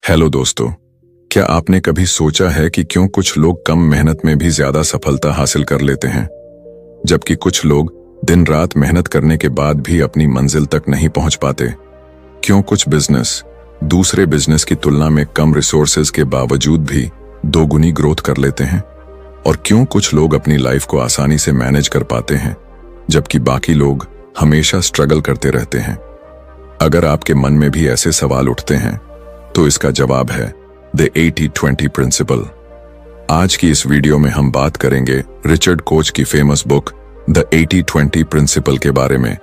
Hello दोस्तों, क्या आपने कभी सोचा है कि क्यों कुछ लोग कम मेहनत में भी ज्यादा सफलता हासिल कर लेते हैं, जबकि कुछ लोग दिन रात मेहनत करने के बाद भी अपनी मंजिल तक नहीं पहुंच पाते? क्यों कुछ बिजनेस दूसरे बिजनेस की तुलना में कम रिसोर्सेज के बावजूद भी दोगुनी ग्रोथ कर लेते हैं? और क्यों कुछ लोग अपनी लाइफ को आसानी से मैनेज कर पाते हैं, जबकि बाकी लोग हमेशा स्ट्रगल करते रहते हैं? अगर आपके मन में भी ऐसे सवाल उठते हैं तो इसका जवाब है द 80-20 प्रिंसिपल। आज की इस वीडियो में हम बात करेंगे रिचर्ड कोच की फेमस बुक द 80-20 प्रिंसिपल के बारे में,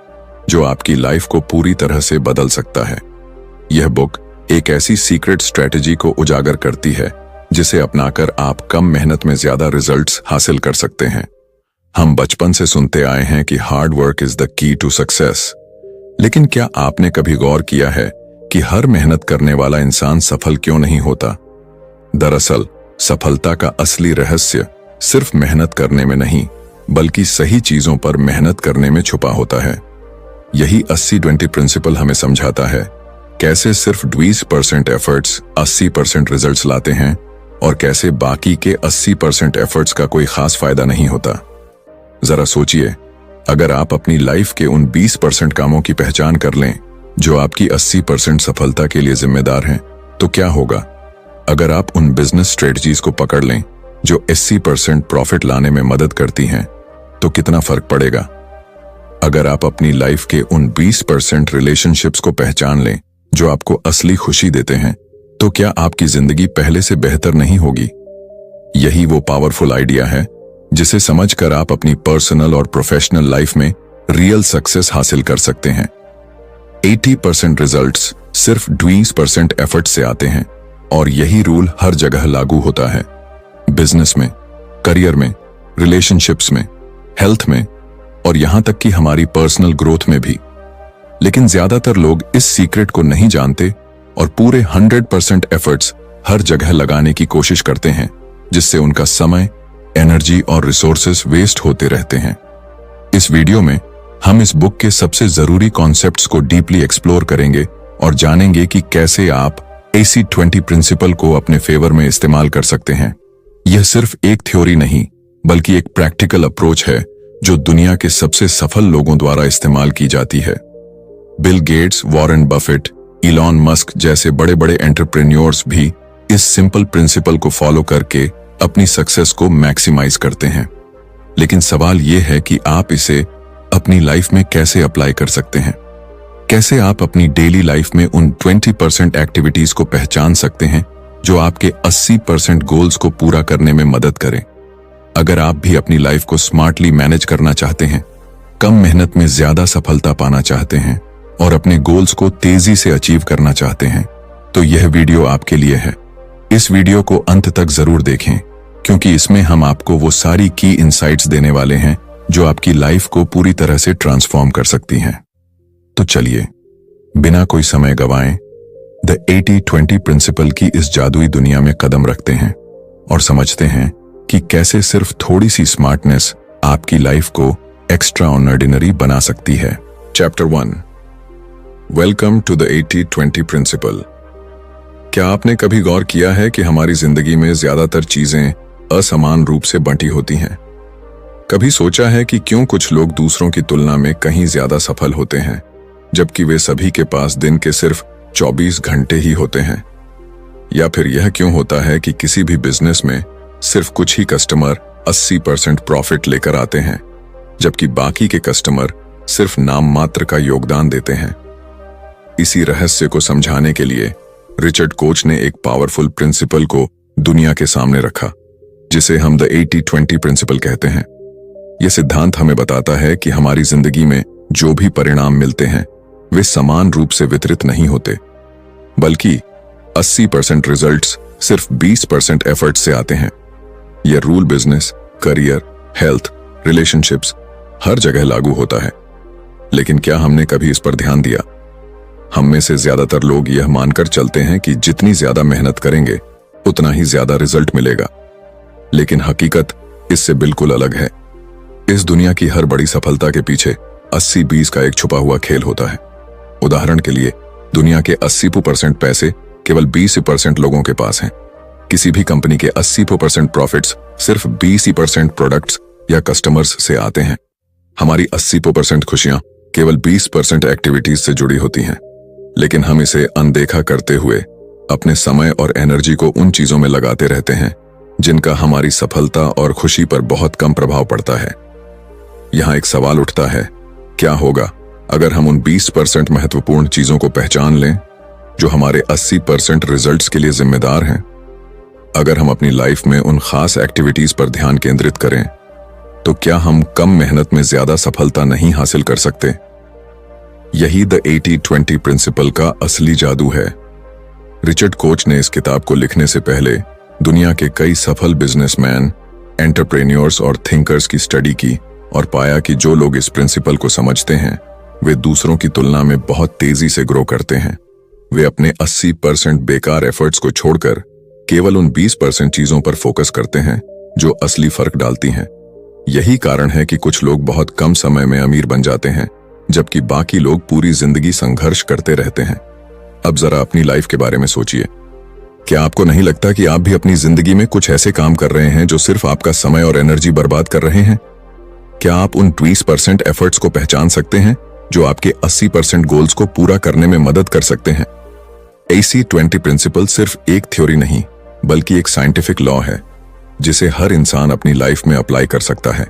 जो आपकी लाइफ को पूरी तरह से बदल सकता है। यह बुक एक ऐसी सीक्रेट स्ट्रेटेजी को उजागर करती है जिसे अपनाकर आप कम मेहनत में ज्यादा रिजल्ट्स हासिल कर सकते हैं। हम बचपन से सुनते आए हैं कि hard work is the key to success, लेकिन क्या आपने कभी गौर किया है कि हर मेहनत करने वाला इंसान सफल क्यों नहीं होता? दरअसल सफलता का असली रहस्य सिर्फ मेहनत करने में नहीं, बल्कि सही चीजों पर मेहनत करने में छुपा होता है। यही 80-20 प्रिंसिपल हमें समझाता है कैसे सिर्फ 20% एफर्ट्स 80% रिजल्ट्स लाते हैं और कैसे बाकी के 80% एफर्ट्स का कोई खास फायदा नहीं होता। जरा सोचिए, अगर आप अपनी लाइफ के उन 20% कामों की पहचान कर लें जो आपकी 80% सफलता के लिए जिम्मेदार हैं, तो क्या होगा? अगर आप उन बिजनेस स्ट्रेटजीज को पकड़ लें जो 80% प्रॉफिट लाने में मदद करती हैं, तो कितना फर्क पड़ेगा? अगर आप अपनी लाइफ के उन 20% रिलेशनशिप्स को पहचान लें जो आपको असली खुशी देते हैं, तो क्या आपकी जिंदगी पहले से बेहतर नहीं होगी? यही वो पावरफुल आइडिया है जिसे समझकर आप अपनी पर्सनल और प्रोफेशनल लाइफ में रियल सक्सेस हासिल कर सकते हैं। 80% रिजल्ट्स सिर्फ 20% एफर्ट से आते हैं, और यही रूल हर जगह लागू होता है। बिजनेस में, करियर में, रिलेशनशिप्स में, हेल्थ में, और यहां तक कि हमारी पर्सनल ग्रोथ में भी। लेकिन ज्यादातर लोग इस सीक्रेट को नहीं जानते और पूरे 100% एफर्ट्स हर जगह लगाने की कोशिश करते हैं, जिससे उनका समय, एनर्जी और रिसोर्सेस वेस्ट होते रहते हैं। इस वीडियो में हम इस बुक के सबसे जरूरी कॉन्सेप्ट्स को डीपली एक्सप्लोर करेंगे और जानेंगे कि कैसे आप 80-20 प्रिंसिपल को अपने फेवर में इस्तेमाल कर सकते हैं। यह सिर्फ एक थ्योरी नहीं, बल्कि एक प्रैक्टिकल अप्रोच है जो दुनिया के सबसे सफल लोगों द्वारा इस्तेमाल की जाती है। Bill Gates, Warren Buffett, Elon Musk जैसे बड़े बड़े एंटरप्रेन्योर्स भी इस सिंपल प्रिंसिपल को फॉलो करके अपनी सक्सेस को मैक्सिमाइज करते हैं। लेकिन सवाल यह है कि आप इसे अपनी लाइफ में कैसे अप्लाई कर सकते हैं? कैसे आप अपनी डेली लाइफ में उन 20% एक्टिविटीज को पहचान सकते हैं जो आपके 80% गोल्स को पूरा करने में मदद करें? अगर आप भी अपनी लाइफ को स्मार्टली मैनेज करना चाहते हैं, कम मेहनत में ज्यादा सफलता पाना चाहते हैं और अपने गोल्स को तेजी से अचीव करना चाहते हैं, तो यह वीडियो आपके लिए है। इस वीडियो को अंत तक जरूर देखें, क्योंकि इसमें हम आपको वो सारी की इनसाइट्स देने वाले हैं जो आपकी लाइफ को पूरी तरह से ट्रांसफॉर्म कर सकती हैं। तो चलिए, बिना कोई समय गवाएं, द 80-20 प्रिंसिपल की इस जादुई दुनिया में कदम रखते हैं और समझते हैं कि कैसे सिर्फ थोड़ी सी स्मार्टनेस आपकी लाइफ को एक्स्ट्रा ऑर्डिनरी बना सकती है। Chapter 1, welcome to the 80-20 principle. क्या आपने कभी गौर किया है कि हमारी जिंदगी में ज्यादातर चीजें असमान रूप से बंटी होती हैं? कभी सोचा है कि क्यों कुछ लोग दूसरों की तुलना में कहीं ज्यादा सफल होते हैं, जबकि वे सभी के पास दिन के सिर्फ 24 घंटे ही होते हैं? या फिर यह क्यों होता है कि किसी भी बिजनेस में सिर्फ कुछ ही कस्टमर 80% प्रॉफिट लेकर आते हैं, जबकि बाकी के कस्टमर सिर्फ नाम मात्र का योगदान देते हैं? इसी रहस्य को समझाने के लिए रिचर्ड कोच ने एक पावरफुल प्रिंसिपल को दुनिया के सामने रखा, जिसे हम द 80-20 प्रिंसिपल कहते हैं। यह सिद्धांत हमें बताता है कि हमारी जिंदगी में जो भी परिणाम मिलते हैं वे समान रूप से वितरित नहीं होते, बल्कि 80% रिजल्ट्स सिर्फ 20% एफर्ट से आते हैं। यह rule business, career, health, relationships हर जगह लागू होता है। लेकिन क्या हमने कभी इस पर ध्यान दिया? हम में से ज्यादातर लोग यह मानकर चलते हैं कि जितनी ज्यादा मेहनत करेंगे उतना ही ज्यादा रिजल्ट मिलेगा। लेकिन हकीकत इससे बिल्कुल अलग है। इस दुनिया की हर बड़ी सफलता के पीछे 80-20 का एक छुपा हुआ खेल होता है। उदाहरण के लिए, दुनिया के 80% पैसे केवल 20% लोगों के पास हैं। किसी भी कंपनी के 80% प्रॉफिट्स सिर्फ 20% प्रोडक्ट्स या कस्टमर्स से आते हैं। हमारी 80% खुशियां केवल 20% एक्टिविटीज से जुड़ी होती हैं, लेकिन हम इसे अनदेखा करते हुए अपने समय और एनर्जी को उन चीजों में लगाते रहते हैं जिनका हमारी सफलता और खुशी पर बहुत कम प्रभाव पड़ता है। यहां एक सवाल उठता है, क्या होगा अगर हम उन 20% महत्वपूर्ण चीजों को पहचान लें जो हमारे 80% रिजल्ट्स के लिए जिम्मेदार हैं? अगर हम अपनी लाइफ में उन खास एक्टिविटीज पर ध्यान केंद्रित करें तो क्या हम कम मेहनत में ज्यादा सफलता नहीं हासिल कर सकते? यही द 80-20 प्रिंसिपल का असली जादू है। रिचर्ड कोच ने इस किताब को लिखने से पहले दुनिया के कई सफल बिजनेसमैन, एंटरप्रेन्योर्स और थिंकर्स की स्टडी की और पाया कि जो लोग इस प्रिंसिपल को समझते हैं वे दूसरों की तुलना में बहुत तेजी से ग्रो करते हैं। वे अपने 80% बेकार एफर्ट्स को छोड़कर केवल उन 20% चीजों पर फोकस करते हैं जो असली फर्क डालती हैं। यही कारण है कि कुछ लोग बहुत कम समय में अमीर बन जाते हैं, जबकि बाकी लोग पूरी जिंदगी संघर्ष करते रहते हैं। अब जरा अपनी लाइफ के बारे में सोचिए। क्या आपको नहीं लगता कि आप भी अपनी जिंदगी में कुछ ऐसे काम कर रहे हैं जो सिर्फ आपका समय और एनर्जी बर्बाद कर रहे हैं? क्या आप उन 20% एफर्ट्स को पहचान सकते हैं जो आपके 80% गोल्स को पूरा करने में मदद कर सकते हैं? 80-20 प्रिंसिपल सिर्फ एक थ्योरी नहीं, बल्कि एक साइंटिफिक लॉ है जिसे हर इंसान अपनी लाइफ में अप्लाई कर सकता है।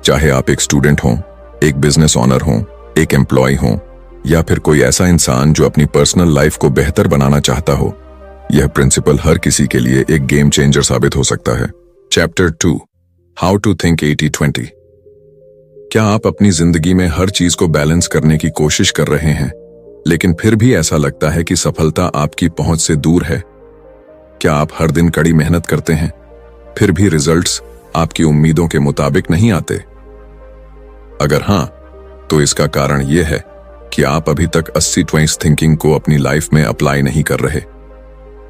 चाहे आप एक स्टूडेंट हों, एक बिजनेस ओनर हों, एक एम्प्लॉय हों, या फिर कोई ऐसा इंसान जो अपनी पर्सनल लाइफ को बेहतर बनाना चाहता हो, यह प्रिंसिपल हर किसी के लिए एक गेम चेंजर साबित हो सकता है। Chapter 2, how to think 80-20। क्या आप अपनी जिंदगी में हर चीज को बैलेंस करने की कोशिश कर रहे हैं, लेकिन फिर भी ऐसा लगता है कि सफलता आपकी पहुंच से दूर है? क्या आप हर दिन कड़ी मेहनत करते हैं, फिर भी रिजल्ट्स आपकी उम्मीदों के मुताबिक नहीं आते? अगर हां, तो इसका कारण यह है कि आप अभी तक 80-20 थिंकिंग को अपनी लाइफ में अप्लाई नहीं कर रहे।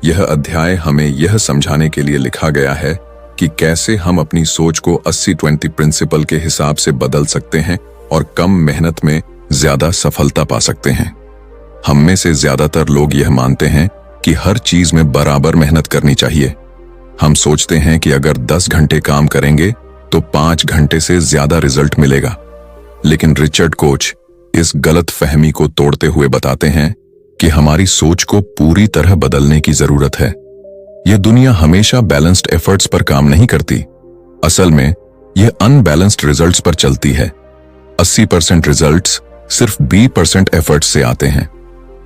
यह अध्याय हमें यह समझाने के लिए लिखा गया है कि कैसे हम अपनी सोच को 80-20 प्रिंसिपल के हिसाब से बदल सकते हैं और कम मेहनत में ज्यादा सफलता पा सकते हैं। हम में से ज्यादातर लोग यह मानते हैं कि हर चीज में बराबर मेहनत करनी चाहिए। हम सोचते हैं कि अगर 10 घंटे काम करेंगे तो 5 घंटे से ज्यादा रिजल्ट मिलेगा। लेकिन रिचर्ड कोच इस गलत फहमी को तोड़ते हुए बताते हैं कि हमारी सोच को पूरी तरह बदलने की जरूरत है। यह दुनिया हमेशा बैलेंस्ड एफर्ट्स पर काम नहीं करती। असल में यह अनबैलेंस्ड रिजल्ट्स पर चलती है। 80% रिजल्ट्स सिर्फ 20% एफर्ट्स से आते हैं,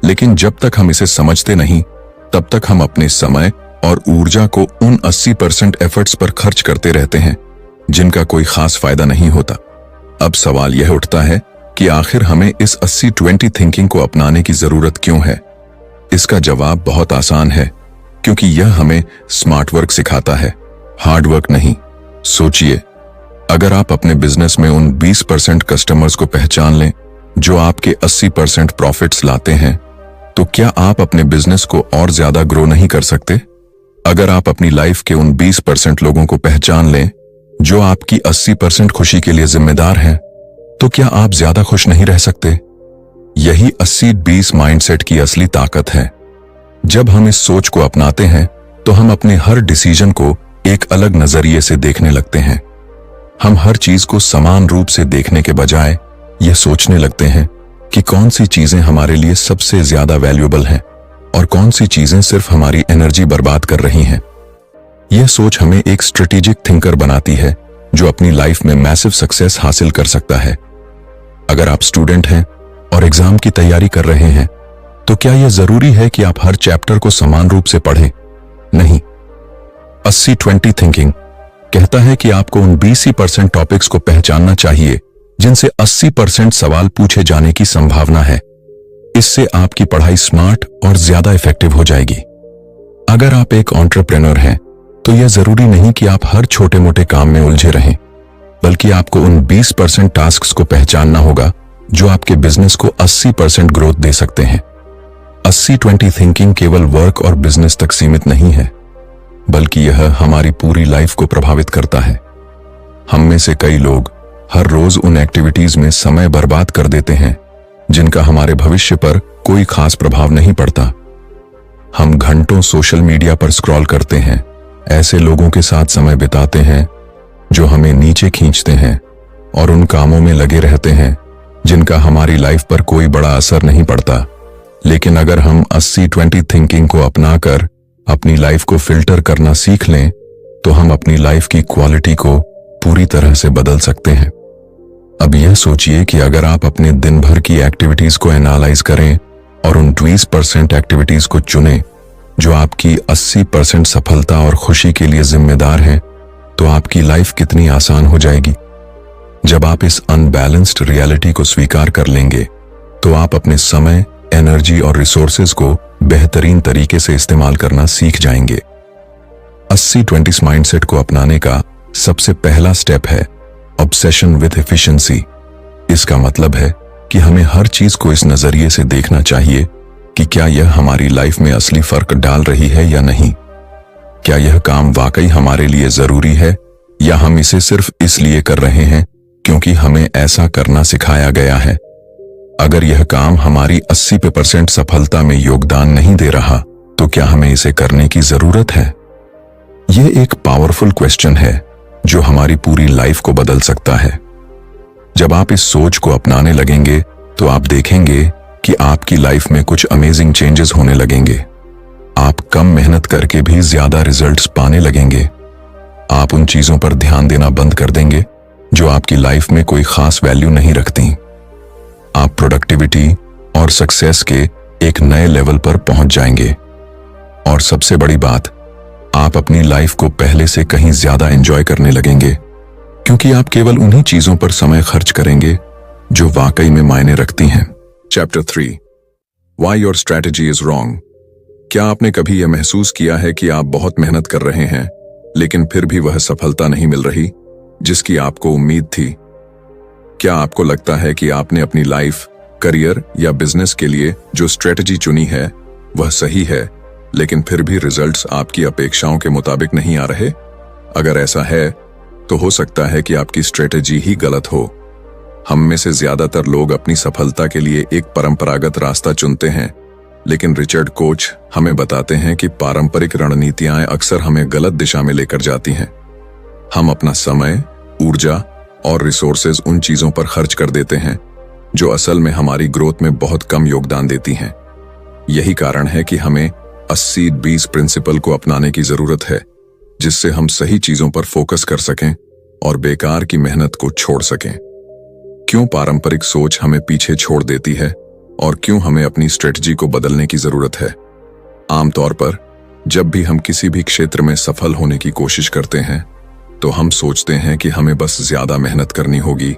लेकिन जब तक हम इसे समझते नहीं, तब तक हम अपने समय और ऊर्जा को उन 80% एफर्ट्स पर खर्च करते रहते हैं जिनका कोई खास फायदा नहीं होता। अब सवाल यह उठता है कि आखिर हमें इस 80-20 थिंकिंग को अपनाने की जरूरत क्यों है? इसका जवाब बहुत आसान है, क्योंकि यह हमें स्मार्ट वर्क सिखाता है, हार्ड वर्क नहीं। सोचिए, अगर आप अपने बिजनेस में उन 20% कस्टमर्स को पहचान लें जो आपके 80% प्रॉफिट्स लाते हैं, तो क्या आप अपने बिजनेस को और ज्यादा ग्रो नहीं कर सकते? अगर आप अपनी लाइफ के उन 20% लोगों को पहचान लें जो आपकी 80% खुशी के लिए जिम्मेदार हैं, तो क्या आप ज्यादा खुश नहीं रह सकते? यही 80-20 माइंडसेट की असली ताकत है। जब हम इस सोच को अपनाते हैं तो हम अपने हर डिसीजन को एक अलग नजरिए से देखने लगते हैं। हम हर चीज को समान रूप से देखने के बजाय यह सोचने लगते हैं कि कौन सी चीजें हमारे लिए सबसे ज्यादा वैल्यूएबल हैं और कौन सी चीजें सिर्फ हमारी एनर्जी बर्बाद कर रही हैं। यह सोच हमें एक स्ट्रेटेजिक थिंकर बनाती है जो अपनी लाइफ में मैसिव सक्सेस हासिल कर सकता है। अगर आप स्टूडेंट हैं और एग्जाम की तैयारी कर रहे हैं, तो क्या यह जरूरी है कि आप हर चैप्टर को समान रूप से पढ़ें? नहीं। 80-20 थिंकिंग कहता है कि आपको उन 20% टॉपिक्स को पहचानना चाहिए जिनसे 80% सवाल पूछे जाने की संभावना है। इससे आपकी पढ़ाई स्मार्ट और ज्यादा इफेक्टिव हो जाएगी। अगर आप एक एंटरप्रेन्योर हैं, तो यह जरूरी नहीं कि आप हर छोटे मोटे काम में उलझे रहें, बल्कि आपको उन 20% टास्क्स को पहचानना होगा जो आपके बिजनेस को 80% ग्रोथ दे सकते हैं। 80-20 थिंकिंग केवल वर्क और बिजनेस तक सीमित नहीं है, बल्कि यह हमारी पूरी लाइफ को प्रभावित करता है। हम में से कई लोग हर रोज उन एक्टिविटीज में समय बर्बाद कर देते हैं जिनका हमारे भविष्य पर कोई खास प्रभाव नहीं पड़ता। हम घंटों सोशल मीडिया पर स्क्रॉल करते हैं, ऐसे लोगों के साथ समय बिताते हैं जो हमें नीचे खींचते हैं और उन कामों में लगे रहते हैं जिनका हमारी लाइफ पर कोई बड़ा असर नहीं पड़ता। लेकिन अगर हम 80-20 थिंकिंग को अपनाकर अपनी लाइफ को फिल्टर करना सीख लें तो हम अपनी लाइफ की क्वालिटी को पूरी तरह से बदल सकते हैं। अब यह सोचिए कि अगर आप अपने दिन भर की एक्टिविटीज को एनालाइज करें और उन 20% एक्टिविटीज को चुनें जो आपकी 80% सफलता और खुशी के लिए जिम्मेदार हैं, तो आपकी लाइफ कितनी आसान हो जाएगी। जब आप इस अनबैलेंस्ड रियलिटी को स्वीकार कर लेंगे तो आप अपने समय, एनर्जी और रिसोर्सेज को बेहतरीन तरीके से इस्तेमाल करना सीख जाएंगे। 80-20 माइंडसेट को अपनाने का सबसे पहला स्टेप है ऑब्सेशन विद एफिशिएंसी। इसका मतलब है कि हमें हर चीज को इस नजरिए से देखना चाहिए कि क्या यह हमारी लाइफ में असली फर्क डाल रही है या नहीं। क्या यह काम वाकई हमारे लिए जरूरी है या हम इसे सिर्फ इसलिए कर रहे हैं क्योंकि हमें ऐसा करना सिखाया गया है। अगर यह काम हमारी 80% सफलता में योगदान नहीं दे रहा तो क्या हमें इसे करने की जरूरत है। यह एक पावरफुल क्वेश्चन है जो हमारी पूरी लाइफ को बदल सकता है। जब आप इस सोच को अपनाने लगेंगे तो आप देखेंगे कि आपकी लाइफ में कुछ अमेजिंग चेंजेस होने लगेंगे। आप कम मेहनत करके भी ज्यादा रिजल्ट्स पाने लगेंगे। आप उन चीजों पर ध्यान देना बंद कर देंगे जो आपकी लाइफ में कोई खास वैल्यू नहीं रखती। आप प्रोडक्टिविटी और सक्सेस के एक नए लेवल पर पहुंच जाएंगे। और सबसे बड़ी बात, आप अपनी लाइफ को पहले से कहीं ज्यादा एंजॉय करने लगेंगे क्योंकि आप केवल उन्हीं चीजों पर समय खर्च करेंगे जो वाकई में मायने रखती हैं। Chapter 3, why your strategy is wrong. क्या आपने कभी यह महसूस किया है कि आप बहुत मेहनत कर रहे हैं लेकिन फिर भी वह सफलता नहीं मिल रही जिसकी आपको उम्मीद थी? क्या आपको लगता है कि आपने अपनी लाइफ, करियर या बिजनेस के लिए जो स्ट्रेटजी चुनी है वह सही है, लेकिन फिर भी रिजल्ट्स आपकी अपेक्षाओं के मुताबिक नहीं आ रहे? अगर ऐसा है तो हो सकता है कि आपकी स्ट्रेटजी ही गलत हो। हम में से ज्यादातर लोग अपनी सफलता के लिए एक परंपरागत रास्ता चुनते हैं, लेकिन रिचर्ड कोच हमें बताते हैं कि पारंपरिक रणनीतियां अक्सर हमें गलत दिशा में लेकर जाती हैं। हम अपना समय, ऊर्जा और रिसोर्सेज उन चीजों पर खर्च कर देते हैं जो असल में हमारी ग्रोथ में बहुत कम योगदान देती हैं। यही कारण है कि हमें 80-20 प्रिंसिपल को अपनाने की जरूरत है, जिससे हम सही चीजों पर फोकस कर सकें और बेकार की मेहनत को छोड़ सकें। क्यों पारंपरिक सोच हमें पीछे छोड़ देती है और क्यों हमें अपनी स्ट्रेटजी को बदलने की जरूरत है? आमतौर पर जब भी हम किसी भी क्षेत्र में सफल होने की कोशिश करते हैं तो हम सोचते हैं कि हमें बस ज्यादा मेहनत करनी होगी,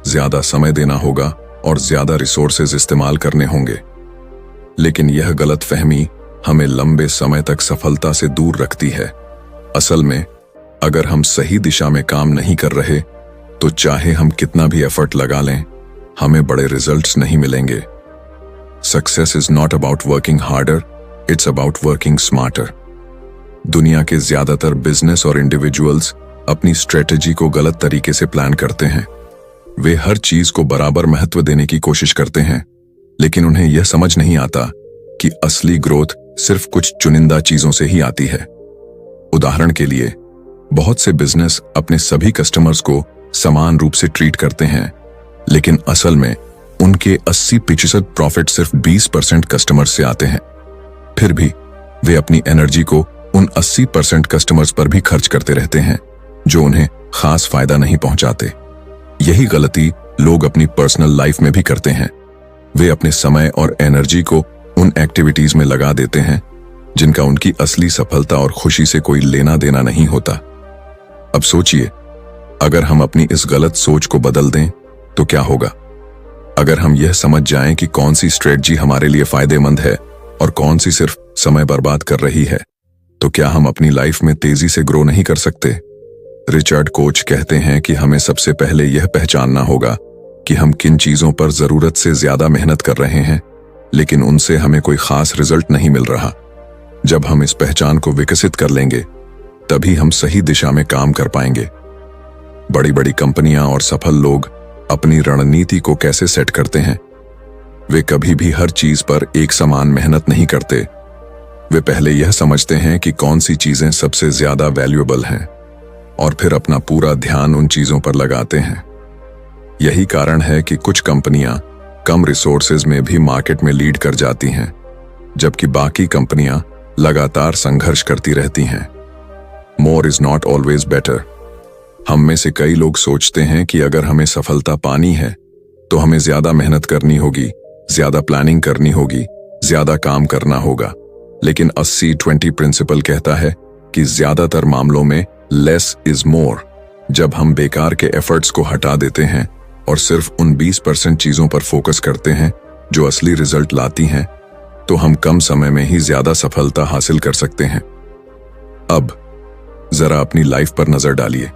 ज्यादा समय देना होगा और ज्यादा रिसोर्सेज इस्तेमाल करने होंगे। लेकिन यह गलतफहमी हमें लंबे समय तक सफलता से दूर रखती है। असल में अगर हम सही दिशा में काम नहीं कर रहे तो चाहे हम कितना भी एफर्ट लगा लें, हमें बड़े रिजल्ट्स नहीं मिलेंगे। Success is not about working harder, it's about working smarter. दुनिया के ज्यादातर बिजनेस और इंडिविजुअल्स अपनी स्ट्रेटजी को गलत तरीके से प्लान करते हैं। वे हर चीज को बराबर महत्व देने की कोशिश करते हैं, लेकिन उन्हें यह समझ नहीं आता कि असली ग्रोथ सिर्फ कुछ चुनिंदा चीजों से ही आती है। उदाहरण के लिए, बहुत से बिजनेस अपने सभी कस्टमर्स को समान रूप से ट्रीट करते हैं, लेकिन असल में उनके 80% प्रॉफिट सिर्फ 20% कस्टमर्स से आते हैं। फिर भी वे अपनी एनर्जी को उन 80% कस्टमर्स पर भी खर्च करते रहते हैं जो उन्हें खास फायदा नहीं पहुंचाते। यही गलती लोग अपनी पर्सनल लाइफ में भी करते हैं। वे अपने समय और एनर्जी को उन एक्टिविटीज में लगा देते हैं जिनका उनकी असली सफलता और खुशी से कोई लेना देना नहीं होता। अब सोचिए, अगर हम अपनी इस गलत सोच को बदल दें तो क्या होगा? अगर हम यह समझ जाएं कि कौन सी स्ट्रेटजी हमारे लिए फायदेमंद है और कौन सी सिर्फ समय बर्बाद कर रही है, तो क्या हम अपनी लाइफ में तेजी से ग्रो नहीं कर सकते? रिचर्ड कोच कहते हैं कि हमें सबसे पहले यह पहचानना होगा कि हम किन चीजों पर जरूरत से ज्यादा मेहनत कर रहे हैं, लेकिन उनसे हमें कोई खास रिजल्ट नहीं मिल रहा। जब हम इस पहचान को विकसित कर लेंगे, तभी हम सही दिशा में काम कर पाएंगे। बड़ी बड़ी कंपनियां और सफल लोग अपनी रणनीति को कैसे सेट करते हैं? वे कभी भी हर चीज पर एक समान मेहनत नहीं करते। वे पहले यह समझते हैं कि कौन सी चीजें सबसे ज्यादा वैल्यूएबल हैं और फिर अपना पूरा ध्यान उन चीजों पर लगाते हैं। यही कारण है कि कुछ कंपनियां कम रिसोर्सेज में भी मार्केट में लीड कर जाती हैं, जबकि बाकी कंपनियां लगातार संघर्ष करती रहती हैं। More is not always better. हम में से कई लोग सोचते हैं कि अगर हमें सफलता पानी है तो हमें ज्यादा मेहनत करनी होगी, ज्यादा प्लानिंग करनी होगी, ज्यादा काम करना होगा। लेकिन 80-20 प्रिंसिपल कहता है कि ज्यादातर मामलों में लेस इज मोर। जब हम बेकार के एफर्ट्स को हटा देते हैं और सिर्फ उन 20% चीजों पर फोकस करते हैं जो असली रिजल्ट लाती हैं, तो हम कम समय में ही ज्यादा सफलता हासिल कर सकते हैं। अब जरा अपनी लाइफ पर नजर डालिए।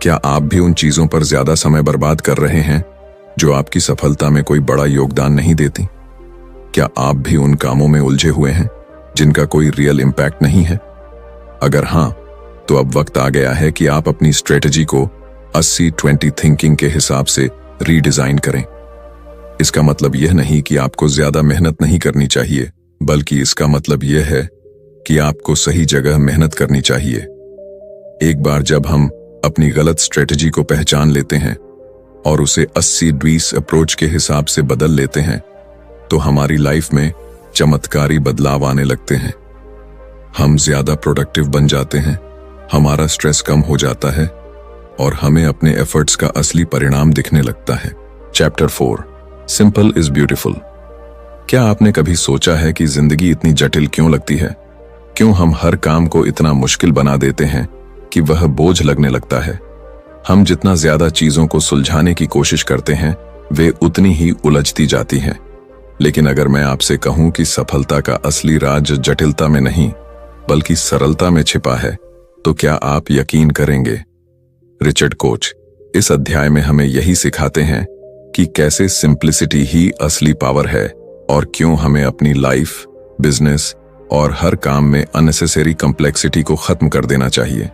क्या आप भी उन चीजों पर ज्यादा समय बर्बाद कर रहे हैं जो आपकी सफलता में कोई बड़ा योगदान नहीं देती? क्या आप भी उन कामों में उलझे हुए हैं जिनका कोई रियल इम्पैक्ट नहीं है? अगर हां, तो अब वक्त आ गया है कि आप अपनी स्ट्रेटजी को 80-20 थिंकिंग के हिसाब से रीडिजाइन करें। इसका मतलब यह नहीं कि आपको ज्यादा मेहनत नहीं करनी चाहिए, बल्कि इसका मतलब यह है कि आपको सही जगह मेहनत करनी चाहिए। एक बार जब हम अपनी गलत स्ट्रेटजी को पहचान लेते हैं और उसे 80-20 अप्रोच के हिसाब से बदल लेते हैं, तो हमारी लाइफ में चमत्कारी बदलाव आने लगते हैं। हम ज्यादा प्रोडक्टिव बन जाते हैं, हमारा स्ट्रेस कम हो जाता है और हमें अपने एफर्ट्स का असली परिणाम दिखने लगता है। Chapter 4, simple is beautiful. क्या आपने कभी सोचा है कि जिंदगी इतनी जटिल क्यों लगती है? क्यों हम हर काम को इतना मुश्किल बना देते हैं कि वह बोझ लगने लगता है? हम जितना ज्यादा चीजों को सुलझाने की कोशिश करते हैं, वे उतनी ही उलझती जाती हैं। लेकिन अगर मैं आपसे कहूं कि सफलता का असली राज जटिलता में नहीं, बल्कि सरलता में छिपा है, तो क्या आप यकीन करेंगे? रिचर्ड कोच इस अध्याय में हमें यही सिखाते हैं कि कैसे सिंप्लिसिटी ही असली पावर है और क्यों हमें अपनी लाइफ, बिजनेस और हर काम में अननेसेसरी कॉम्प्लेक्सिटी को खत्म कर देना चाहिए।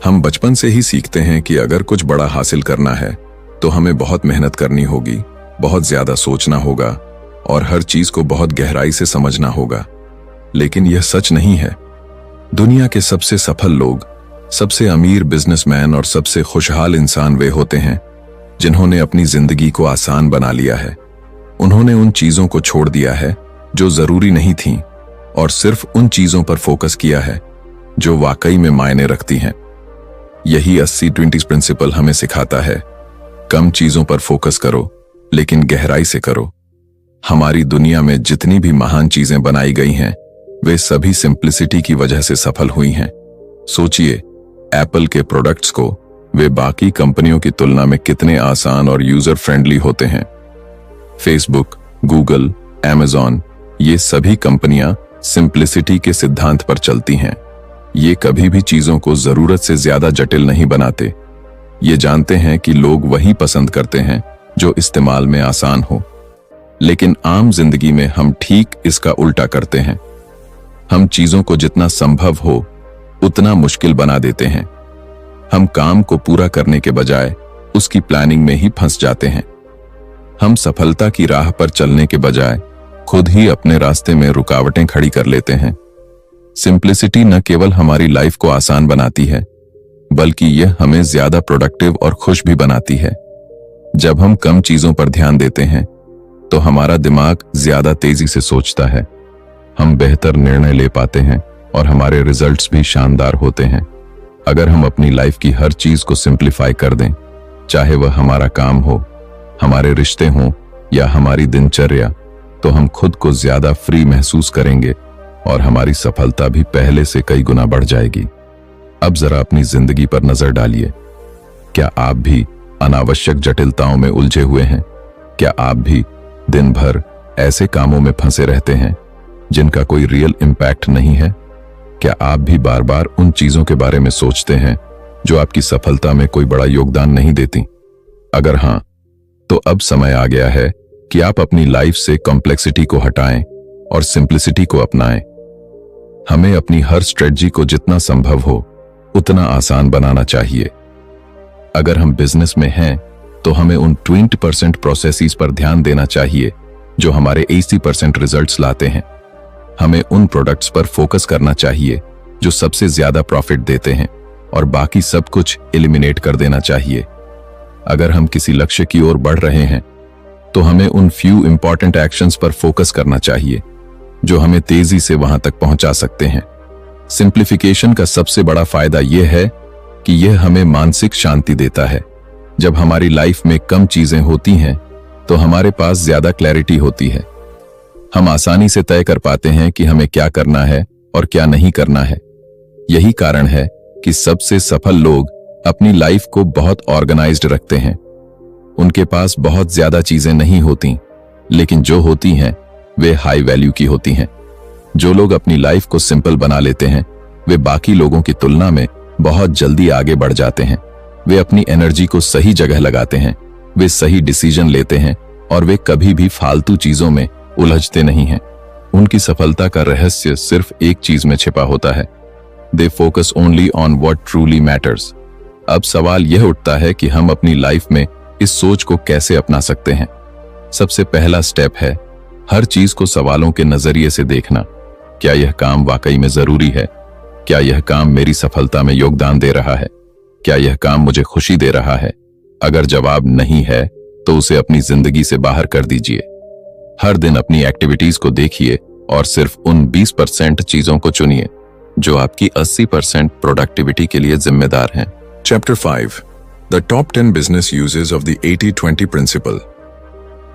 हम बचपन से ही सीखते हैं कि अगर कुछ बड़ा हासिल करना है तो हमें बहुत मेहनत करनी होगी, बहुत ज्यादा सोचना होगा और हर चीज को बहुत गहराई से समझना होगा। लेकिन यह सच नहीं है। दुनिया के सबसे सफल लोग, सबसे अमीर बिजनेसमैन और सबसे खुशहाल इंसान वे होते हैं जिन्होंने अपनी जिंदगी को आसान बना लिया है। उन्होंने उन चीजों को छोड़ दिया है जो जरूरी नहीं थीं और सिर्फ उन चीजों पर फोकस किया है जो वाकई में मायने रखती हैं। यही 80-20 प्रिंसिपल हमें सिखाता है, कम चीजों पर फोकस करो लेकिन गहराई से करो। हमारी दुनिया में जितनी भी महान चीजें बनाई गई हैं, वे सभी सिंप्लिसिटी की वजह से सफल हुई हैं। सोचिए, एप्पल के प्रोडक्ट्स को वे बाकी कंपनियों की तुलना में कितने आसान और यूजर फ्रेंडली होते हैं। फेसबुक, गूगल, अमेज़न, ये सभी कंपनियां सिंप्लिसिटी के सिद्धांत पर चलती हैं। ये कभी भी चीजों को जरूरत से ज्यादा जटिल नहीं बनाते। ये जानते हैं कि लोग वही पसंद करते हैं जो इस्तेमाल में आसान हो। लेकिन आम जिंदगी में हम ठीक इसका उल्टा करते हैं। हम चीजों को जितना संभव हो उतना मुश्किल बना देते हैं। हम काम को पूरा करने के बजाय उसकी प्लानिंग में ही फंस जाते हैं। हम सफलता की राह पर चलने के बजाय खुद ही अपने रास्ते में रुकावटें खड़ी कर लेते हैं। सिंप्लिसिटी न केवल हमारी लाइफ को आसान बनाती है, बल्कि यह हमें ज्यादा प्रोडक्टिव और खुश भी बनाती है। जब हम कम चीजों पर ध्यान देते हैं तो हमारा दिमाग ज्यादा तेजी से सोचता है, हम बेहतर निर्णय ले पाते हैं और हमारे रिजल्ट्स भी शानदार होते हैं। अगर हम अपनी लाइफ की हर चीज को सिंप्लीफाई कर दें, चाहे वह हमारा काम हो, हमारे रिश्ते हों या हमारी दिनचर्या, तो हम खुद को ज्यादा फ्री महसूस करेंगे और हमारी सफलता भी पहले से कई गुना बढ़ जाएगी। अब जरा अपनी जिंदगी पर नजर डालिए। क्या आप भी अनावश्यक जटिलताओं में उलझे हुए हैं? क्या आप भी दिन भर ऐसे कामों में फंसे रहते हैं जिनका कोई रियल इम्पैक्ट नहीं है? क्या आप भी बार बार उन चीजों के बारे में सोचते हैं जो आपकी सफलता में कोई बड़ा योगदान नहीं देती? अगर हां, तो अब समय आ गया है कि आप अपनी लाइफ से कॉम्प्लेक्सिटी को हटाएं और सिंप्लिसिटी को अपनाएं। हमें अपनी हर स्ट्रेटजी को जितना संभव हो उतना आसान बनाना चाहिए। अगर हम बिजनेस में हैं, तो हमें उन 20% प्रोसेसेस पर ध्यान देना चाहिए जो हमारे 80% रिजल्ट्स लाते हैं। हमें उन प्रोडक्ट्स पर फोकस करना चाहिए जो सबसे ज्यादा प्रॉफिट देते हैं और बाकी सब कुछ एलिमिनेट कर देना चाहिए। अगर हम किसी लक्ष्य की ओर बढ़ रहे हैं तो हमें उन फ्यू इंपॉर्टेंट एक्शंस पर फोकस करना चाहिए जो हमें तेजी से वहां तक पहुंचा सकते हैं। सिंप्लीफिकेशन का सबसे बड़ा फायदा यह है कि यह हमें मानसिक शांति देता है। जब हमारी लाइफ में कम चीजें होती हैं तो हमारे पास ज्यादा क्लैरिटी होती है। हम आसानी से तय कर पाते हैं कि हमें क्या करना है और क्या नहीं करना है। यही कारण है कि सबसे सफल लोग अपनी लाइफ को बहुत ऑर्गेनाइज्ड रखते हैं। उनके पास बहुत ज्यादा चीजें नहीं होती, लेकिन जो होती हैं वे हाई वैल्यू की होती हैं। जो लोग अपनी लाइफ को सिंपल बना लेते हैं वे बाकी लोगों की तुलना में बहुत जल्दी आगे बढ़ जाते हैं। वे अपनी एनर्जी को सही जगह लगाते हैं, वे सही डिसीजन लेते हैं और वे कभी भी फालतू चीजों में उलझते नहीं हैं। उनकी सफलता का रहस्य सिर्फ एक चीज में छिपा होता है। They focus only on what truly matters. अब सवाल यह उठता है कि हम अपनी लाइफ में इस सोच को कैसे अपना सकते हैं। सबसे पहला स्टेप है हर चीज को सवालों के नजरिए से देखना। क्या यह काम वाकई में जरूरी है? क्या यह काम मेरी सफलता में योगदान दे रहा है? क्या यह काम मुझे खुशी दे रहा है? अगर जवाब नहीं है तो उसे अपनी जिंदगी से बाहर कर दीजिए। हर दिन अपनी एक्टिविटीज को देखिए और सिर्फ उन 20% चीजों को चुनिए जो आपकी 80% प्रोडक्टिविटी के लिए जिम्मेदार हैं। Chapter 5 The Top 10 Business Uses of the 80-20 Principle।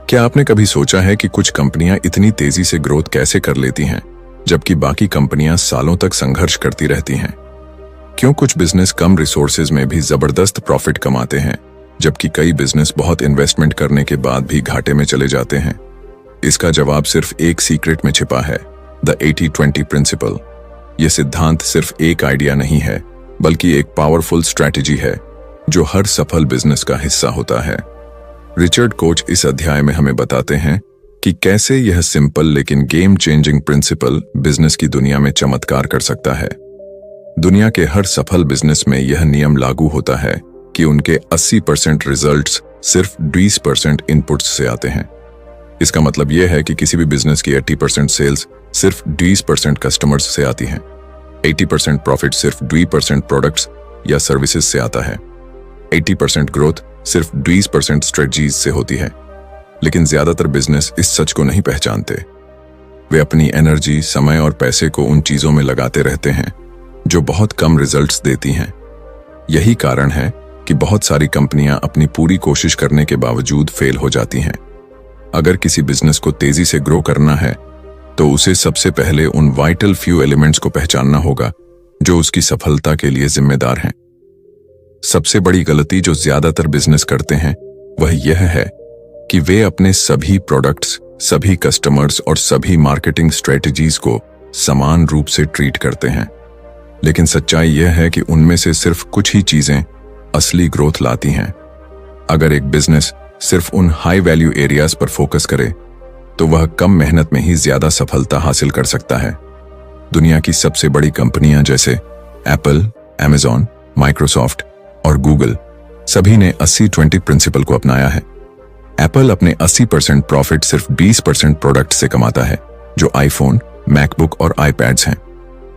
क्या आपने कभी सोचा है कि कुछ कंपनियां इतनी तेजी से ग्रोथ कैसे कर लेती हैं जबकि बाकी कंपनियां सालों तक संघर्ष करती रहती हैं? क्यों कुछ बिजनेस कम रिसोर्सेज में भी जबरदस्त प्रॉफिट कमाते हैं जबकि कई बिजनेस बहुत इन्वेस्टमेंट करने के बाद भी घाटे में चले जाते हैं? इसका जवाब सिर्फ एक सीक्रेट में छिपा है, द 80-20 प्रिंसिपल। यह सिद्धांत सिर्फ एक आइडिया नहीं है बल्कि एक पावरफुल स्ट्रैटेजी है जो हर सफल बिजनेस का हिस्सा होता है। रिचर्ड कोच इस अध्याय में हमें बताते हैं कि कैसे यह सिंपल लेकिन गेम चेंजिंग प्रिंसिपल बिजनेस की दुनिया में चमत्कार कर सकता है। दुनिया के हर सफल बिजनेस में यह नियम लागू होता है कि उनके 80% रिजल्ट्स सिर्फ 20% इनपुट्स से आते हैं। इसका मतलब यह है कि किसी भी बिजनेस की 80% सेल्स सिर्फ 20% कस्टमर्स से आती हैं। 80% प्रॉफिट सिर्फ 2% प्रोडक्ट्स या सर्विसेज से आता है। 80% ग्रोथ सिर्फ 20% स्ट्रेटजीज से होती है। लेकिन ज्यादातर बिजनेस इस सच को नहीं पहचानते। वे अपनी एनर्जी, समय और पैसे को उन चीजों में लगाते रहते हैं जो बहुत कम रिजल्ट्स देती हैं। यही कारण है कि बहुत सारी कंपनियां अपनी पूरी कोशिश करने के बावजूद फेल हो जाती हैं। अगर किसी बिजनेस को तेजी से ग्रो करना है तो उसे सबसे पहले उन वाइटल फ्यू एलिमेंट्स को पहचानना होगा जो उसकी सफलता के लिए जिम्मेदार हैं। सबसे बड़ी गलती जो ज्यादातर बिजनेस करते हैं वह यह है कि वे अपने सभी प्रोडक्ट्स, सभी कस्टमर्स और सभी मार्केटिंग स्ट्रेटजीज को समान रूप से ट्रीट करते हैं। लेकिन सच्चाई यह है कि उनमें से सिर्फ कुछ ही चीजें असली ग्रोथ लाती हैं। अगर एक बिजनेस सिर्फ उन हाई वैल्यू एरियाज पर फोकस करे तो वह कम मेहनत में ही ज्यादा सफलता हासिल कर सकता है। दुनिया की सबसे बड़ी कंपनियां जैसे एप्पल, अमेज़न, माइक्रोसॉफ्ट और गूगल सभी ने 80-20 प्रिंसिपल को अपनाया है। एप्पल अपने 80% प्रॉफिट सिर्फ 20% प्रोडक्ट से कमाता है जो आईफोन, मैकबुक और आईपैड्स हैं।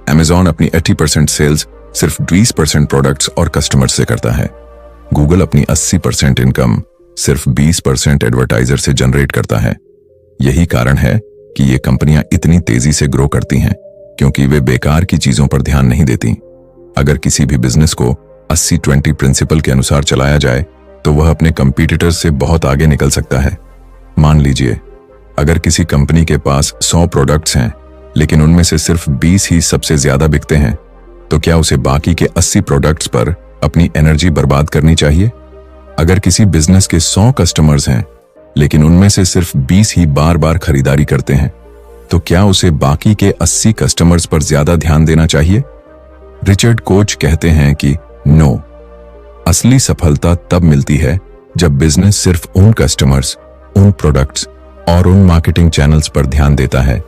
अमेज़न अपनी 80% सेल्स सिर्फ 20% प्रोडक्ट्स और कस्टमर्स से करता है। गूगल अपनी 80% इनकम सिर्फ 20% एडवर्टाइजर से जनरेट करता है। यही कारण है कि ये कंपनियां इतनी तेजी से ग्रो करती हैं क्योंकि वे बेकार की चीजों पर ध्यान नहीं देती। अगर किसी भी बिजनेस को 80-20 प्रिंसिपल के अनुसार चलाया जाए तो वह अपने कंपीटिटर्स से बहुत आगे निकल सकता है। मान लीजिए अगर किसी कंपनी के पास 100 प्रोडक्ट्स हैं लेकिन उनमें से सिर्फ 20 ही सबसे ज्यादा बिकते हैं तो क्या उसे बाकी के 80 प्रोडक्ट्स पर अपनी एनर्जी बर्बाद करनी चाहिए? अगर किसी बिजनेस के 100 कस्टमर्स हैं लेकिन उनमें से सिर्फ 20 ही बार बार खरीदारी करते हैं तो क्या उसे बाकी के 80 कस्टमर्स पर ज्यादा ध्यान देना चाहिए? रिचर्ड कोच कहते हैं कि नो, असली सफलता तब मिलती है जब बिजनेस सिर्फ उन कस्टमर्स, उन प्रोडक्ट्स और उन मार्केटिंग चैनल्स पर ध्यान देता है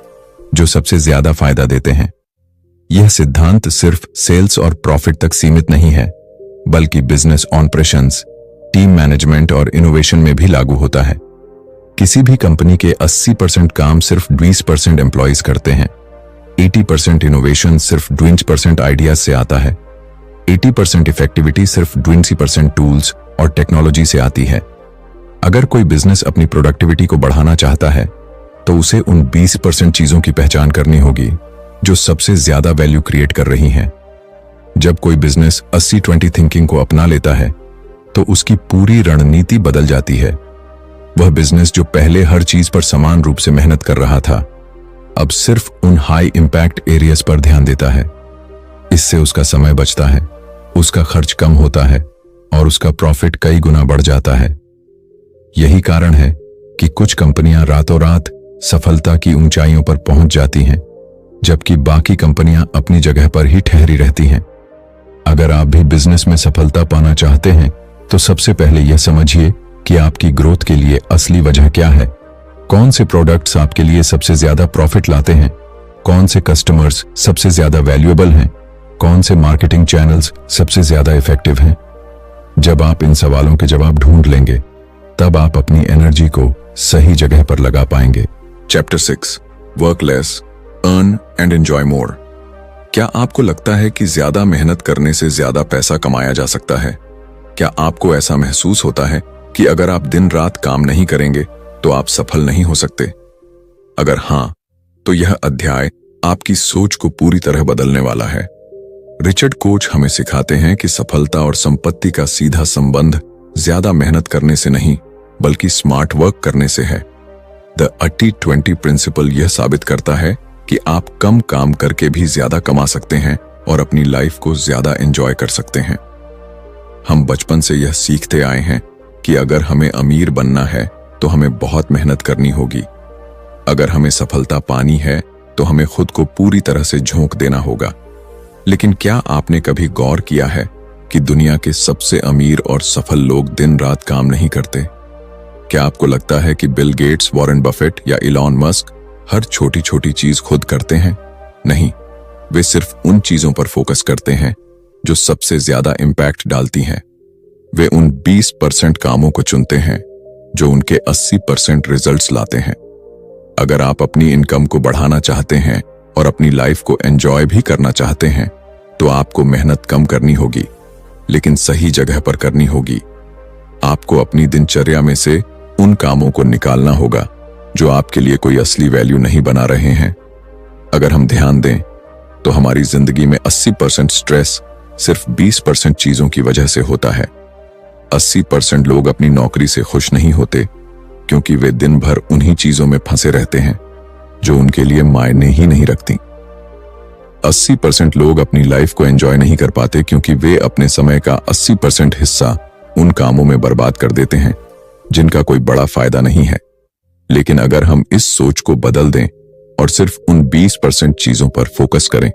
जो सबसे ज्यादा फायदा देते हैं। यह सिद्धांत सिर्फ सेल्स और प्रॉफिट तक सीमित नहीं है बल्कि बिजनेस ऑपरेशंस, टीम मैनेजमेंट और इनोवेशन में भी लागू होता है। किसी भी कंपनी के 80% काम सिर्फ 20% एम्प्लॉइज करते हैं 80% इनोवेशन सिर्फ 20% आइडियाज से आता है। 80% इफेक्टिविटी सिर्फ 20% टूल्स और टेक्नोलॉजी से आती है। अगर कोई बिजनेस अपनी प्रोडक्टिविटी को बढ़ाना चाहता है तो उसे उन 20% चीजों की पहचान करनी होगी जो सबसे ज्यादा वैल्यू क्रिएट कर रही हैं। जब कोई बिजनेस 80-20 थिंकिंग को अपना लेता है तो उसकी पूरी रणनीति बदल जाती है। वह बिजनेस जो पहले हर चीज पर समान रूप से मेहनत कर रहा था, अब सिर्फ उन हाई इंपैक्ट एरियाज पर ध्यान देता है। इससे उसका समय बचता है, उसका खर्च कम होता है और उसका प्रॉफिट कई गुना बढ़ जाता है। यही कारण है कि कुछ कंपनियां रातों रात सफलता की ऊंचाइयों पर पहुंच जाती हैं, जबकि बाकी कंपनियां अपनी जगह पर ही ठहरी रहती हैं। अगर आप भी बिजनेस में सफलता पाना चाहते हैं तो सबसे पहले यह समझिए कि आपकी ग्रोथ के लिए असली वजह क्या है। कौन से प्रोडक्ट्स आपके लिए सबसे ज्यादा प्रॉफिट लाते हैं, कौन से कस्टमर्स सबसे ज्यादा वैल्यूएबल हैं, कौन से मार्केटिंग चैनल्स सबसे ज्यादा इफेक्टिव हैं। जब आप इन सवालों के जवाब ढूंढ लेंगे तब आप अपनी एनर्जी को सही जगह पर लगा पाएंगे। Chapter 6 work less, earn and enjoy मोर। क्या आपको लगता है कि ज्यादा मेहनत करने से ज्यादा पैसा कमाया जा सकता है? क्या आपको ऐसा महसूस होता है कि अगर आप दिन रात काम नहीं करेंगे तो आप सफल नहीं हो सकते? अगर हां, तो यह अध्याय आपकी सोच को पूरी तरह बदलने वाला है। रिचर्ड कोच हमें सिखाते हैं कि सफलता और संपत्ति का सीधा संबंध ज्यादा मेहनत करने से नहीं, बल्कि स्मार्ट वर्क करने से है। द 80-20 प्रिंसिपल यह साबित करता है कि आप कम काम करके भी ज्यादा कमा सकते हैं और अपनी लाइफ को ज्यादा एंजॉय कर सकते हैं। हम बचपन से यह सीखते आए हैं कि अगर हमें अमीर बनना है तो हमें बहुत मेहनत करनी होगी। अगर हमें सफलता पानी है तो हमें खुद को पूरी तरह से झोंक देना होगा। लेकिन क्या आपने कभी गौर किया है कि दुनिया के सबसे अमीर और सफल लोग दिन रात काम नहीं करते? क्या आपको लगता है कि बिल गेट्स, वॉरेन बफेट या इलॉन मस्क हर छोटी छोटी चीज खुद करते हैं? नहीं, वे सिर्फ उन चीजों पर फोकस करते हैं जो सबसे ज्यादा इंपैक्ट डालती हैं। वे उन 20% कामों को चुनते हैं जो उनके 80% रिजल्ट्स लाते हैं। अगर आप अपनी इनकम को बढ़ाना चाहते हैं और अपनी लाइफ को एंजॉय भी करना चाहते हैं तो आपको मेहनत कम करनी होगी, लेकिन सही जगह पर करनी होगी। आपको अपनी दिनचर्या में से उन कामों को निकालना होगा जो आपके लिए कोई असली वैल्यू नहीं बना रहे हैं। अगर हम ध्यान दें तो हमारी जिंदगी में 80% स्ट्रेस सिर्फ 20% चीजों की वजह से होता है। 80% लोग अपनी नौकरी से खुश नहीं होते क्योंकि वे दिन भर उन्हीं चीजों में फंसे रहते हैं जो उनके लिए मायने ही नहीं रखती। 80% लोग अपनी लाइफ को एंजॉय नहीं कर पाते क्योंकि वे अपने समय का 80% हिस्सा उन कामों में बर्बाद कर देते हैं जिनका कोई बड़ा फायदा नहीं है। लेकिन अगर हम इस सोच को बदल दें और सिर्फ उन 20% चीजों पर फोकस करें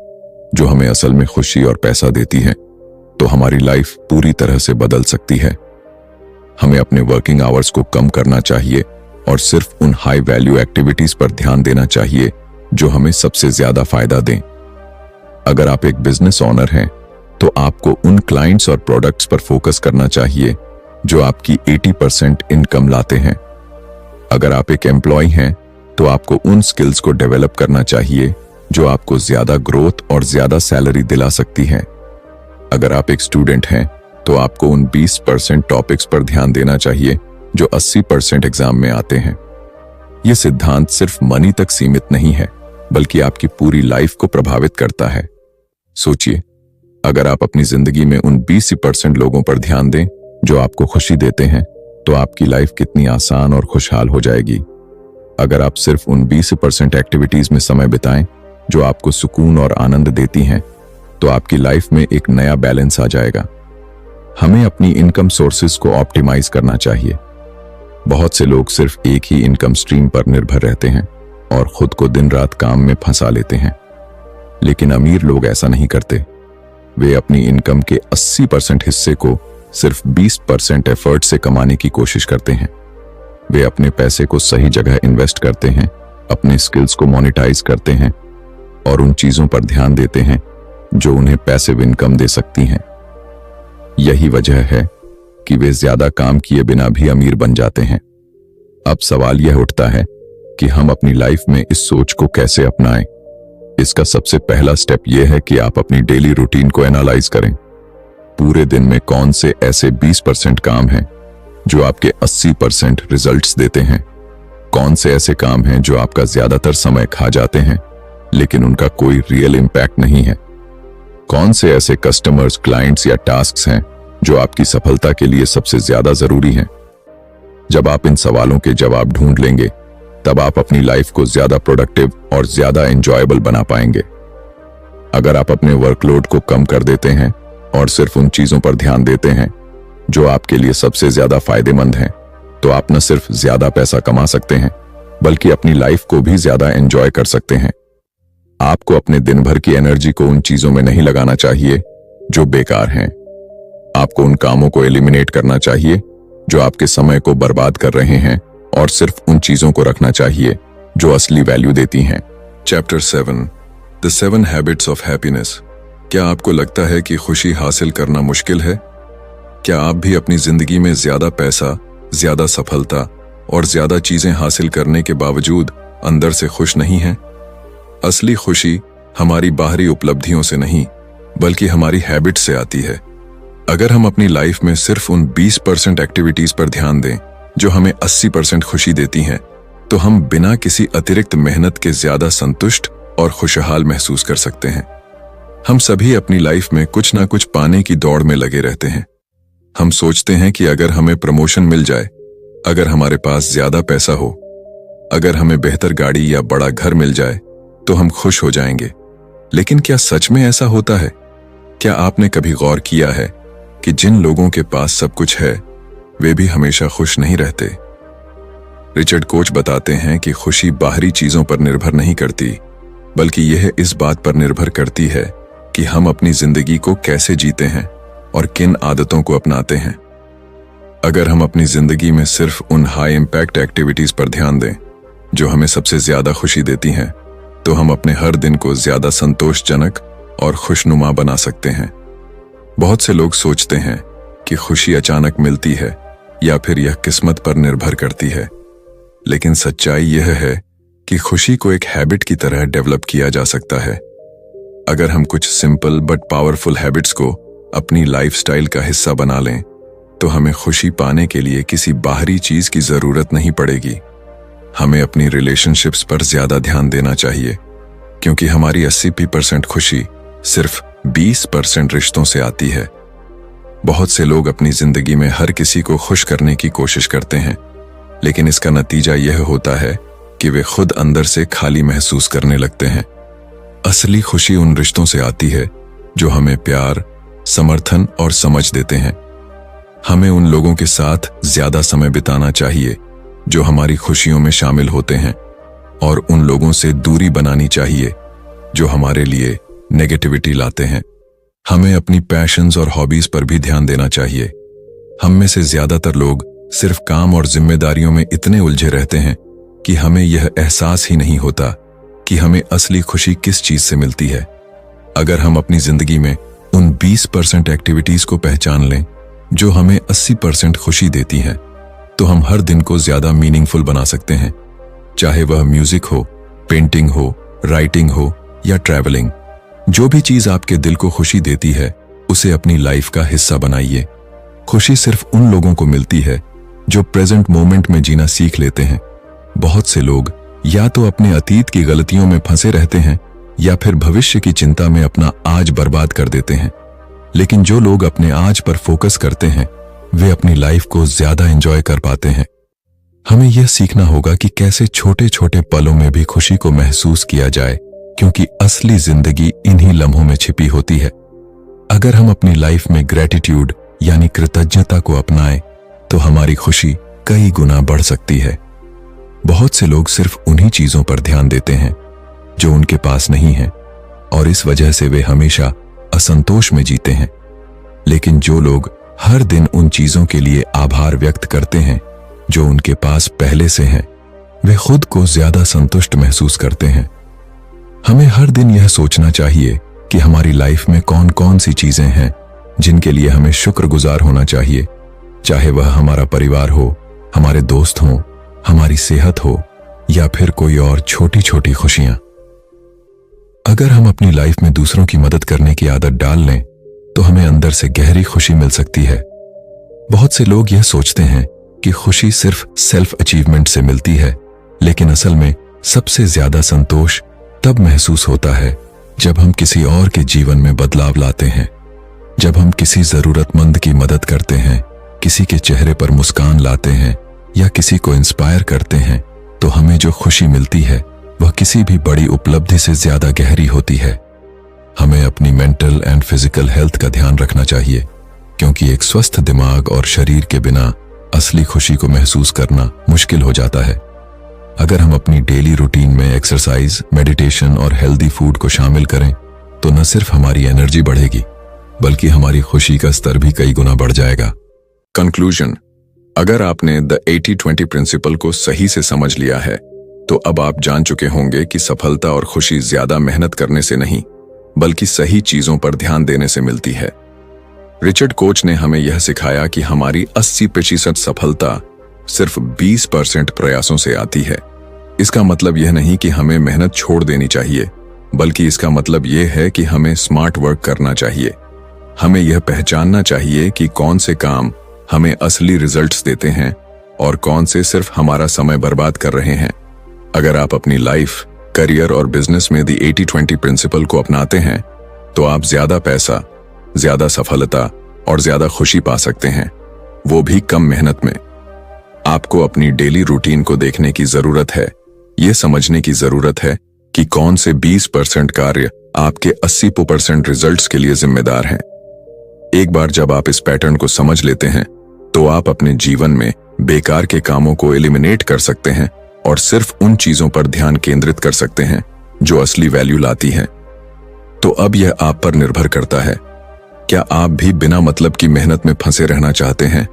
जो हमें असल में खुशी और पैसा देती है, तो हमारी लाइफ पूरी तरह से बदल सकती है। हमें अपने वर्किंग आवर्स को कम करना चाहिए और सिर्फ उन हाई वैल्यू एक्टिविटीज पर ध्यान देना चाहिए जो हमें सबसे ज्यादा फायदा दें। अगर आप एक बिजनेस ओनर हैं तो आपको उन क्लाइंट्स और प्रोडक्ट्स पर फोकस करना चाहिए जो आपकी 80% इनकम लाते हैं। अगर आप एक एम्प्लॉय हैं तो आपको उन स्किल्स को डेवलप करना चाहिए जो आपको ज्यादा ग्रोथ और ज्यादा सैलरी दिला सकती है। अगर आप एक स्टूडेंट हैं तो आपको उन 20% टॉपिक्स पर ध्यान देना चाहिए जो 80% एग्जाम में आते हैं। यह सिद्धांत सिर्फ मनी तक सीमित नहीं है, बल्कि आपकी पूरी लाइफ को प्रभावित करता है। सोचिए, अगर आप अपनी जिंदगी में उन 20% लोगों पर ध्यान दें जो आपको खुशी देते हैं, तो आपकी लाइफ कितनी आसान और खुशहाल हो जाएगी। अगर आप सिर्फ उन 20% एक्टिविटीज में समय बिताएं जो आपको सुकून और आनंद देती हैं, तो आपकी लाइफ में एक नया बैलेंस आ जाएगा। हमें अपनी इनकम सोर्सेज को ऑप्टिमाइज करना चाहिए। बहुत से लोग सिर्फ एक ही इनकम स्ट्रीम पर निर्भर रहते हैं और खुद को दिन रात काम में फंसा लेते हैं। लेकिन अमीर लोग ऐसा नहीं करते। वे अपनी इनकम के 80% हिस्से को सिर्फ 20% एफर्ट से कमाने की कोशिश करते हैं। वे अपने पैसे को सही जगह इन्वेस्ट करते हैं, अपने स्किल्स को मोनेटाइज करते हैं और उन चीजों पर ध्यान देते हैं जो उन्हें पैसिव इनकम दे सकती हैं। यही वजह है कि वे ज्यादा काम किए बिना भी अमीर बन जाते हैं। अब सवाल यह उठता है कि हम अपनी लाइफ में इस सोच को कैसे अपनाएं। इसका सबसे पहला स्टेप यह है कि आप अपनी डेली रूटीन को एनालाइज करें। पूरे दिन में कौन से ऐसे 20% काम हैं जो आपके 80% रिजल्ट्स देते हैं? कौन से ऐसे काम हैं जो आपका ज्यादातर समय खा जाते हैं लेकिन उनका कोई रियल इंपैक्ट नहीं है? कौन से ऐसे कस्टमर्स, क्लाइंट्स या टास्क्स हैं जो आपकी सफलता के लिए सबसे ज्यादा जरूरी हैं? जब आप इन सवालों के जवाब ढूंढ लेंगे तब आप अपनी लाइफ को ज्यादा प्रोडक्टिव और ज्यादा एंजॉयबल बना पाएंगे। अगर आप अपने वर्कलोड को कम कर देते हैं और सिर्फ उन चीजों पर ध्यान देते हैं जो आपके लिए सबसे ज्यादा फायदेमंद हैं, तो आप न सिर्फ ज्यादा पैसा कमा सकते हैं बल्कि अपनी लाइफ को भी ज्यादा एंजॉय कर सकते हैं। आपको अपने दिन भर की एनर्जी को उन चीजों में नहीं लगाना चाहिए जो बेकार हैं। आपको उन कामों को एलिमिनेट करना चाहिए जो आपके समय को बर्बाद कर रहे हैं और सिर्फ उन चीजों को रखना चाहिए जो असली वैल्यू देती हैं। Chapter 7 the 7 habits of happiness. क्या आपको लगता है कि खुशी हासिल करना मुश्किल है? क्या आप भी अपनी जिंदगी में ज्यादा पैसा, ज्यादा सफलता और ज्यादा चीजें हासिल करने के बावजूद अंदर से खुश नहीं हैं? असली खुशी हमारी बाहरी उपलब्धियों से नहीं बल्कि हमारी हैबिट से आती है। अगर हम अपनी लाइफ में सिर्फ उन 20% एक्टिविटीज पर ध्यान दें जो हमें 80% खुशी देती हैं, तो हम बिना किसी अतिरिक्त मेहनत के ज्यादा संतुष्ट और खुशहाल महसूस कर सकते हैं। हम सभी अपनी लाइफ में कुछ ना कुछ पाने की दौड़ में लगे रहते हैं। हम सोचते हैं कि अगर हमें प्रमोशन मिल जाए, अगर हमारे पास ज्यादा पैसा हो, अगर हमें बेहतर गाड़ी या बड़ा घर मिल जाए तो हम खुश हो जाएंगे। लेकिन क्या सच में ऐसा होता है? क्या आपने कभी गौर किया है कि जिन लोगों के पास सब कुछ है वे भी हमेशा खुश नहीं रहते? रिचर्ड कोच बताते हैं कि खुशी बाहरी चीजों पर निर्भर नहीं करती बल्कि यह इस बात पर निर्भर करती है कि हम अपनी जिंदगी को कैसे जीते हैं और किन आदतों को अपनाते हैं। अगर हम अपनी जिंदगी में सिर्फ उन हाई इंपैक्ट एक्टिविटीज पर ध्यान दें जो हमें सबसे ज्यादा खुशी देती हैं, तो हम अपने हर दिन को ज्यादा संतोषजनक और खुशनुमा बना सकते हैं। बहुत से लोग सोचते हैं कि खुशी अचानक मिलती है या फिर यह किस्मत पर निर्भर करती है, लेकिन सच्चाई यह है कि खुशी को एक हैबिट की तरह डेवलप किया जा सकता है। अगर हम कुछ सिंपल बट पावरफुल हैबिट्स को अपनी लाइफस्टाइल का हिस्सा बना लें, तो हमें खुशी पाने के लिए किसी बाहरी चीज की जरूरत नहीं पड़ेगी। हमें अपनी रिलेशनशिप्स पर ज्यादा ध्यान देना चाहिए, क्योंकि हमारी 80% खुशी सिर्फ 20% रिश्तों से आती है। बहुत से लोग अपनी जिंदगी में हर किसी को खुश करने की कोशिश करते हैं, लेकिन इसका नतीजा यह होता है कि वे खुद अंदर से खाली महसूस करने लगते हैं। असली खुशी उन रिश्तों से आती है जो हमें प्यार, समर्थन और समझ देते हैं। हमें उन लोगों के साथ ज्यादा समय बिताना चाहिए जो हमारी खुशियों में शामिल होते हैं, और उन लोगों से दूरी बनानी चाहिए जो हमारे लिए नेगेटिविटी लाते हैं। हमें अपनी पैशंस और हॉबीज पर भी ध्यान देना चाहिए। हम में से ज्यादातर लोग सिर्फ काम और जिम्मेदारियों में इतने उलझे रहते हैं कि हमें यह एहसास ही नहीं होता कि हमें असली खुशी किस चीज से मिलती है। अगर हम अपनी जिंदगी में उन 20% एक्टिविटीज को पहचान लें जो हमें 80% खुशी देती हैं, तो हम हर दिन को ज्यादा मीनिंगफुल बना सकते हैं। चाहे वह म्यूजिक हो, पेंटिंग हो, राइटिंग हो या ट्रैवलिंग, जो भी चीज आपके दिल को खुशी देती है उसे अपनी लाइफ का हिस्सा बनाइए। खुशी सिर्फ उन लोगों को मिलती है जो प्रेजेंट मोमेंट में जीना सीख लेते हैं। बहुत से लोग या तो अपने अतीत की गलतियों में फंसे रहते हैं या फिर भविष्य की चिंता में अपना आज बर्बाद कर देते हैं। लेकिन जो लोग अपने आज पर फोकस करते हैं वे अपनी लाइफ को ज्यादा एंजॉय कर पाते हैं। हमें यह सीखना होगा कि कैसे छोटे छोटे पलों में भी खुशी को महसूस किया जाए, क्योंकि असली जिंदगी इन्हीं लम्हों में छिपी होती है। अगर हम अपनी लाइफ में ग्रेटिट्यूड यानी कृतज्ञता को अपनाएं, तो हमारी खुशी कई गुना बढ़ सकती है। बहुत से लोग सिर्फ उन्हीं चीजों पर ध्यान देते हैं जो उनके पास नहीं है, और इस वजह से वे हमेशा असंतोष में जीते हैं। लेकिन जो लोग हर दिन उन चीजों के लिए आभार व्यक्त करते हैं जो उनके पास पहले से हैं, वे खुद को ज्यादा संतुष्ट महसूस करते हैं। हमें हर दिन यह सोचना चाहिए कि हमारी लाइफ में कौन कौन सी चीजें हैं जिनके लिए हमें शुक्रगुजार होना चाहिए, चाहे वह हमारा परिवार हो, हमारे दोस्त हों, हमारी सेहत हो या फिर कोई और छोटी छोटी खुशियां। अगर हम अपनी लाइफ में दूसरों की मदद करने की आदत डाल लें तो हमें अंदर से गहरी खुशी मिल सकती है। बहुत से लोग यह सोचते हैं कि खुशी सिर्फ सेल्फ अचीवमेंट से मिलती है, लेकिन असल में सबसे ज्यादा संतोष तब महसूस होता है जब हम किसी और के जीवन में बदलाव लाते हैं। जब हम किसी जरूरतमंद की मदद करते हैं, किसी के चेहरे पर मुस्कान लाते हैं या किसी को इंस्पायर करते हैं, तो हमें जो खुशी मिलती है वह किसी भी बड़ी उपलब्धि से ज्यादा गहरी होती है। हमें अपनी मेंटल एंड फिजिकल हेल्थ का ध्यान रखना चाहिए, क्योंकि एक स्वस्थ दिमाग और शरीर के बिना असली खुशी को महसूस करना मुश्किल हो जाता है। अगर हम अपनी डेली रूटीन में एक्सरसाइज, मेडिटेशन और हेल्दी फूड को शामिल करें तो न सिर्फ हमारी एनर्जी बढ़ेगी बल्कि हमारी खुशी का स्तर भी कई गुना बढ़ जाएगा। कंक्लूजन, अगर आपने द 80-20 प्रिंसिपल को सही से समझ लिया है तो अब आप जान चुके होंगे कि सफलता और खुशी ज्यादा मेहनत करने से नहीं बल्कि सही चीजों पर ध्यान देने से मिलती है। रिचर्ड कोच ने हमें यह सिखाया कि हमारी 80% सफलता सिर्फ 20% प्रयासों से आती है। इसका मतलब यह नहीं कि हमें मेहनत छोड़ देनी चाहिए, बल्कि इसका मतलब यह है कि हमें स्मार्ट वर्क करना चाहिए। हमें यह पहचानना चाहिए कि कौन से काम हमें असली रिजल्ट्स देते हैं और कौन से सिर्फ हमारा समय बर्बाद कर रहे हैं। अगर आप अपनी लाइफ, करियर और बिजनेस में द 80-20 प्रिंसिपल को अपनाते हैं तो आप ज्यादा पैसा, ज्यादा सफलता और ज्यादा खुशी पा सकते हैं, वो भी कम मेहनत में। आपको अपनी डेली रूटीन को देखने की जरूरत है, यह समझने की जरूरत है कि कौन से 20% कार्य आपके 80% रिजल्ट्स के लिए जिम्मेदार हैं। एक बार जब आप इस पैटर्न को समझ लेते हैं तो आप अपने जीवन में बेकार के कामों को एलिमिनेट कर सकते हैं और सिर्फ उन चीजों पर ध्यान केंद्रित कर सकते हैं जो असली वैल्यू लाती हैं। तो अब यह आप पर निर्भर करता है, क्या आप भी बिना मतलब की मेहनत में फंसे रहना चाहते हैं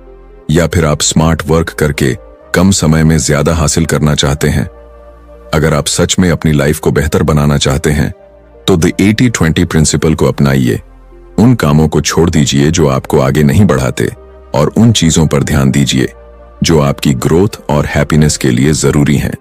या फिर आप स्मार्ट वर्क करके कम समय में ज्यादा हासिल करना चाहते हैं। अगर आप सच में अपनी लाइफ को बेहतर बनाना चाहते हैं तो द 80-20 प्रिंसिपल को अपनाइए। उन कामों को छोड़ दीजिए जो आपको आगे नहीं बढ़ाते और उन चीजों पर ध्यान दीजिए जो आपकी ग्रोथ और हैप्पीनेस के लिए जरूरी हैं।